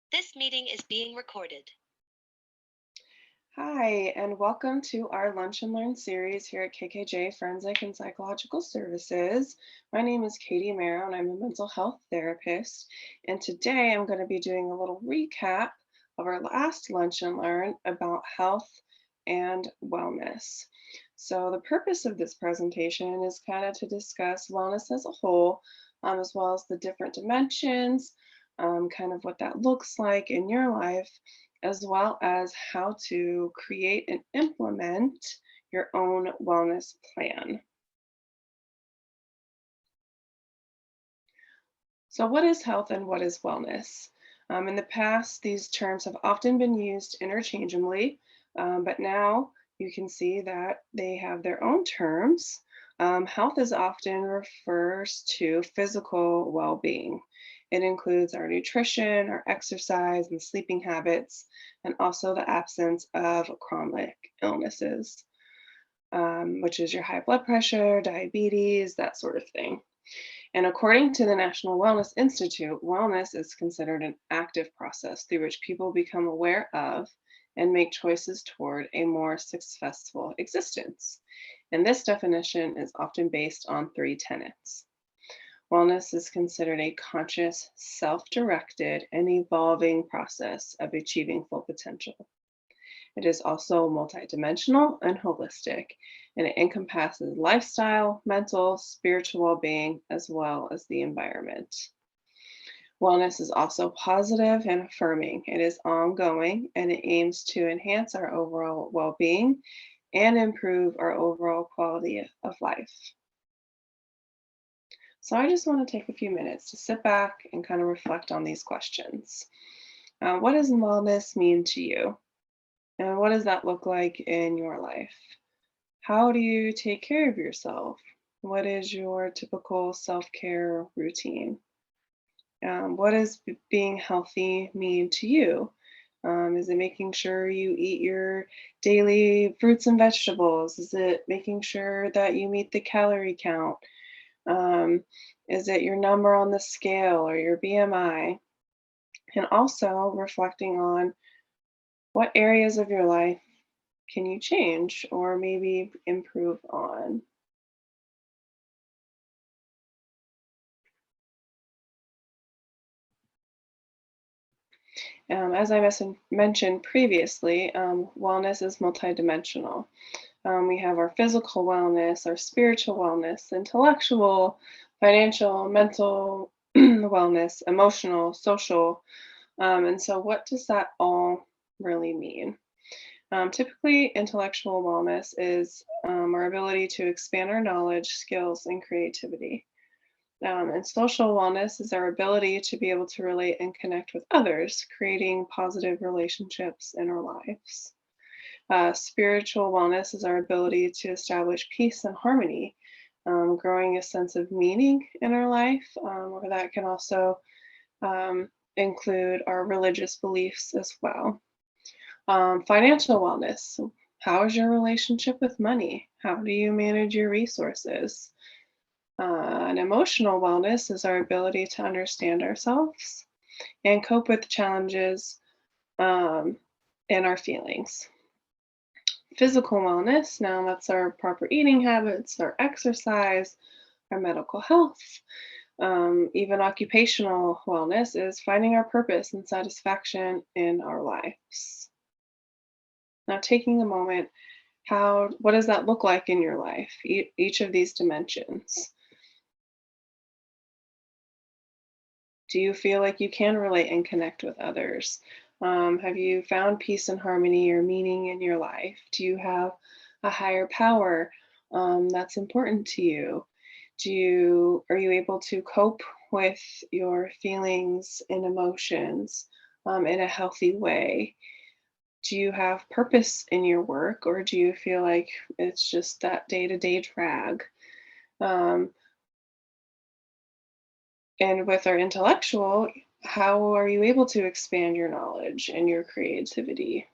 This meeting is being recorded. Hi, and welcome to our Lunch and Learn series here at KKJ Forensic and Psychological Services. My name is Kaytie Mero, and I'm a mental health therapist. And today I'm going to be doing a little recap of our last Lunch and Learn about health and wellness. So, the purpose of this presentation is kind of to discuss wellness as a whole, as well as the different dimensions, kind of what that looks like in your life, as well as how to create and implement your own wellness plan. So, what is health and what is wellness? In the past, these terms have often been used interchangeably, but now you can see that they have their own terms. Health is often refers to physical well-being. It includes our nutrition, our exercise, and sleeping habits, and also the absence of chronic illnesses, which is your high blood pressure, diabetes, that sort of thing. And according to the National Wellness Institute, wellness is considered an active process through which people become aware of and make choices toward a more successful existence. And this definition is often based on three tenets. Wellness is considered a conscious, self directed, and evolving process of achieving full potential. It is also multidimensional and holistic, and it encompasses lifestyle, mental, spiritual well being, as well as the environment. Wellness is also positive and affirming. It is ongoing and it aims to enhance our overall well being and improve our overall quality of life. So, I just want to take a few minutes to sit back and kind of reflect on these questions. What does wellness mean to you? And what does that look like in your life? How do you take care of yourself? What is your typical self care routine? What does being healthy mean to you? Is it making sure you eat your daily fruits and vegetables? Is it making sure that you meet the calorie count? Um, is it your number on the scale or your BMI? And also reflecting on what areas of your life can you change or maybe improve on? As I mentioned previously, wellness is multidimensional. We have our physical wellness, our spiritual wellness, intellectual, financial, mental wellness, emotional, social. And so, what does that all really mean? Typically, intellectual wellness is our ability to expand our knowledge, skills, and creativity. And social wellness is our ability to be able to relate and connect with others, creating positive relationships in our lives. Spiritual wellness is our ability to establish peace and harmony, growing a sense of meaning in our life, or that can also include our religious beliefs as well. Financial wellness. So how is your relationship with money? How do you manage your resources? And emotional wellness is our ability to understand ourselves and cope with challenges um, and our feelings. Physical wellness, now that's our proper eating habits, our exercise, our medical health. Even occupational wellness is finding our purpose and satisfaction in our lives. Now, taking a moment, what does that look like in your life? Each of these dimensions. Do you feel like you can relate and connect with others? Have you found peace and harmony or meaning in your life? Do you have a higher power that's important to you? Are you able to cope with your feelings and emotions in a healthy way? Do you have purpose in your work, or do you feel like it's just that day to day drag? Um, And with our intellectual, how are you able to expand your knowledge and your creativity?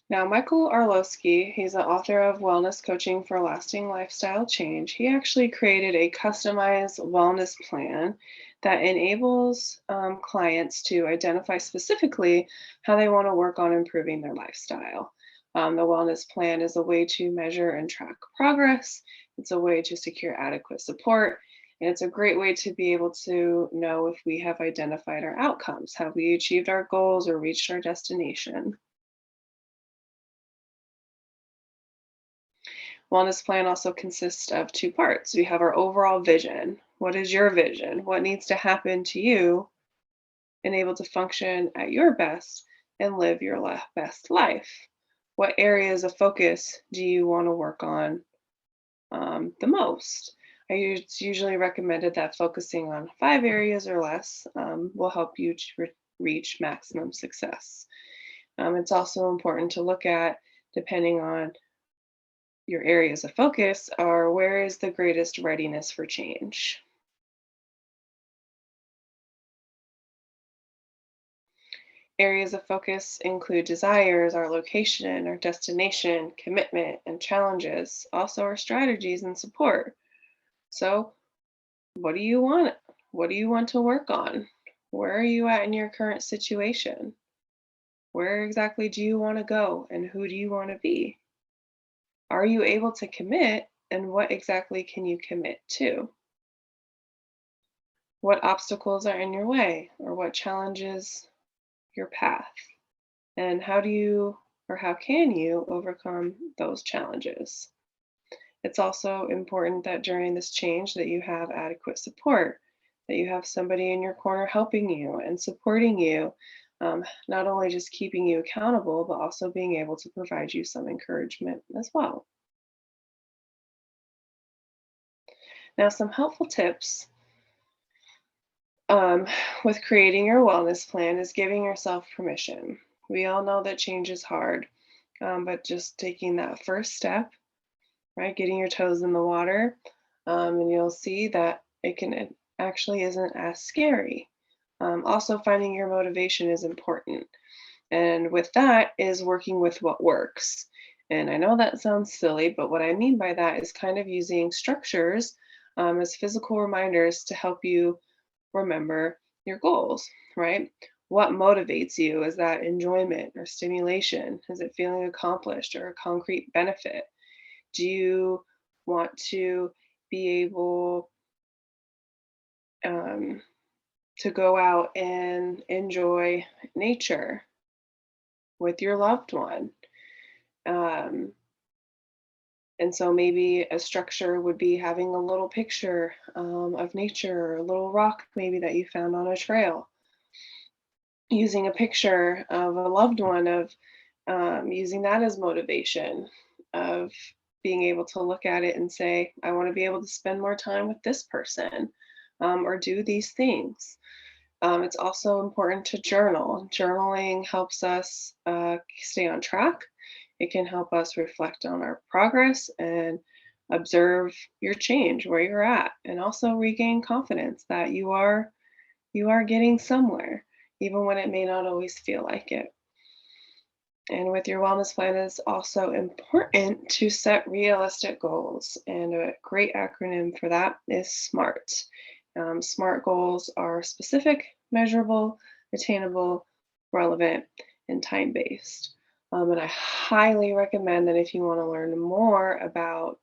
Now, Michael Arlowski, he's the author of Wellness Coaching for Lasting Lifestyle Change. He actually created a customized wellness plan that enables clients to identify specifically how they want to work on improving their lifestyle. The wellness plan is a way to measure and track progress, it's a way to secure adequate support, and it's a great way to be able to know if we have identified our outcomes. Have we achieved our goals or reached our destination? Wellness plan also consists of two parts. We have our overall vision. What is your vision? What needs to happen to you and able to function at your best and live your best life? What areas of focus do you want to work on the most? It's usually recommended that focusing on 5 areas or less will help you to reach maximum success. It's also important to look at, depending on your areas of focus, are where is the greatest readiness for change? Areas of focus include desires, our location, our destination, commitment, and challenges, also our strategies and support. So, what do you want? What do you want to work on? Where are you at in your current situation? Where exactly do you want to go and who do you want to be? Are you able to commit and what exactly can you commit to? What obstacles are in your way or what challenges your path? And how do you or how can you overcome those challenges? It's also important that during this change that you have adequate support, that you have somebody in your corner helping you and supporting you, not only just keeping you accountable, but also being able to provide you some encouragement as well. Now, some helpful tips um, with creating your wellness plan is giving yourself permission. We all know that change is hard, but just taking that first step, right? Getting your toes in the water, and you'll see that it actually isn't as scary. Also, finding your motivation is important. And with that is working with what works. And I know that sounds silly, but what I mean by that is kind of using structures as physical reminders to help you remember your goals, right? What motivates you? Is that enjoyment or stimulation? Is it feeling accomplished or a concrete benefit? Do you want to be able um, to go out and enjoy nature with your loved one? Um, and so maybe a structure would be having a little picture of nature, or a little rock maybe that you found on a trail, using a picture of a loved one, of using that as motivation, of being able to look at it and say, I want to be able to spend more time with this person, or do these things. It's also important to journal. Journaling helps us stay on track. It can help us reflect on our progress and observe your change, where you're at, and also regain confidence that you are getting somewhere, even when it may not always feel like it. And with your wellness plan, it's also important to set realistic goals. And a great acronym for that is SMART. SMART goals are specific, measurable, attainable, relevant, and time based. And I highly recommend that if you want to learn more about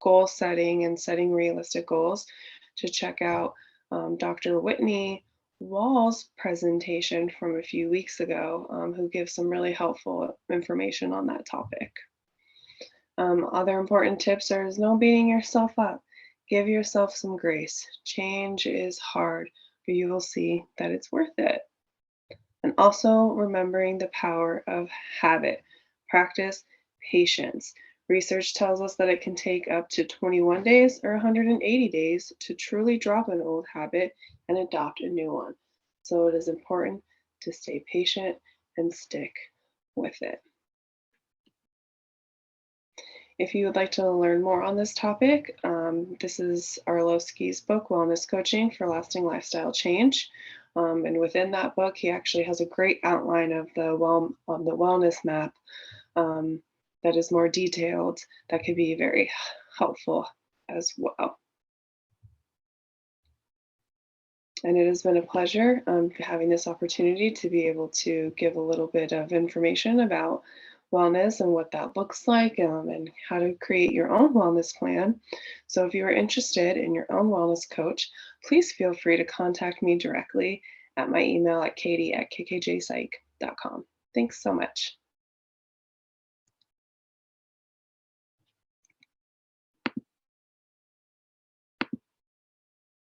goal setting and setting realistic goals, to check out Dr. Whitney Wall's presentation from a few weeks ago, who gives some really helpful information on that topic. Other important tips are is no beating yourself up. Give yourself some grace. Change is hard, but you will see that it's worth it. And also remembering the power of habit, practice, patience. Research tells us that it can take up to 21 days or 180 days to truly drop an old habit and adopt a new one. So it is important to stay patient and stick with it. If you would like to learn more on this topic, this is Arlowski's book, Wellness Coaching for Lasting Lifestyle Change. And within that book, he actually has a great outline of the wellness map that is more detailed. That could be very helpful as well. And it has been a pleasure having this opportunity to be able to give a little bit of information about wellness and what that looks like, and how to create your own wellness plan. So, if you are interested in your own wellness coach, please feel free to contact me directly at my email at katie@kkjpsych.com. Thanks so much.